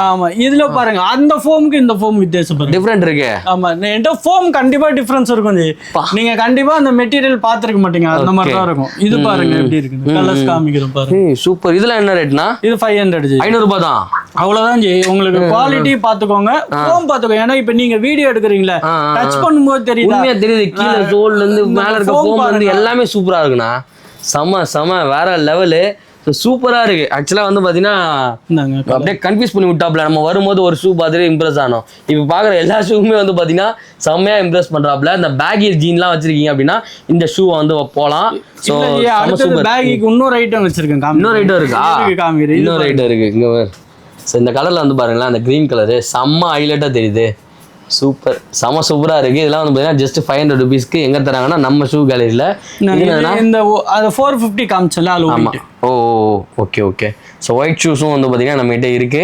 ஆமா இதுல பாருங்க அந்த ஃபோமுக்கு இந்த ஃபோம் வித்தியாசம் பாருங்க டிஃபரெண்ட் இருக்கு. ஆமா என்கிட்ட ஃபோம் கண்டிப்பா டிஃபரன்ஸ் இருக்கும் ஜி. நீங்க கண்டிப்பா அந்த மெட்டீரியல் பாத்துருக்க மாட்டீங்க அந்த மாதிரி தான் இருக்கும். இது பாருங்க எப்படி இருக்கு கலர்ஸ் காமிக்கிறோம் பாருங்க. சூப்பர். இதுல என்ன ரேட்னா? இது 500 ஜி. 500 ரூபாய் தான். அவ்வளவுதான் ஜி. உங்களுக்கு குவாலிட்டி பாத்துக்கோங்க, ஃபோம் பாத்துக்கோங்க. ஏன்னா இப்ப நீங்க வீடியோ எடுக்கிறீங்களா, டச் பண்ணும்போது தெரியுதா? உண்மையா தெரியுது. கீழ தோல்ல இருந்து மேல இருக்க ஃபோம் வந்து எல்லாமே சூப்பரா இருக்குண்ணா. செம வேற லெவலு. சூப்பரா இருக்கு. ஆக்சுவலா வந்து பாத்தீங்கன்னா அப்படியே கன்ஃபியூஸ் பண்ணி விட்டாப்ல. நம்ம வரும்போது ஒரு ஷூ பார்த்துட்டு இம்ப்ரெஸ் ஆனோம். இப்ப பாக்குற எல்லா ஷூவுமே வந்து பாத்தீங்கன்னா செம்மையா இம்ப்ரெஸ் பண்றாப்ல. இந்த பேகி ஜீன்லாம் வச்சிருக்கீங்க அப்படின்னா இந்த ஷூ வந்து போலாம். சோ பேகிக்கு இன்னொரு ஐட்டம் வச்சிருக்கேன். இன்னொரு ஐட்டம் இருக்கா? இன்னொரு ஐட்டம் இருக்கு இங்க. இந்த கலர்ல வந்து பாருங்களேன், அந்த கிரீன் கலரு செம்ம ஹைலைட்டா தெரியுது. சூப்பர், செம சூப்பரா இருக்கு. இதெல்லாம் வந்து பார்த்தீங்கன்னா ஜஸ்ட் 500 ருபீஸ்க்கு எங்க தராங்கன்னா நம்ம ஷூ கேலரியில. இந்த 450 காமிச்சல. ஆமா. ஓ ஓகே. ஸோ ஒயிட் ஷூஸும் வந்து பார்த்தீங்கன்னா நம்ம கிட்ட இருக்கு.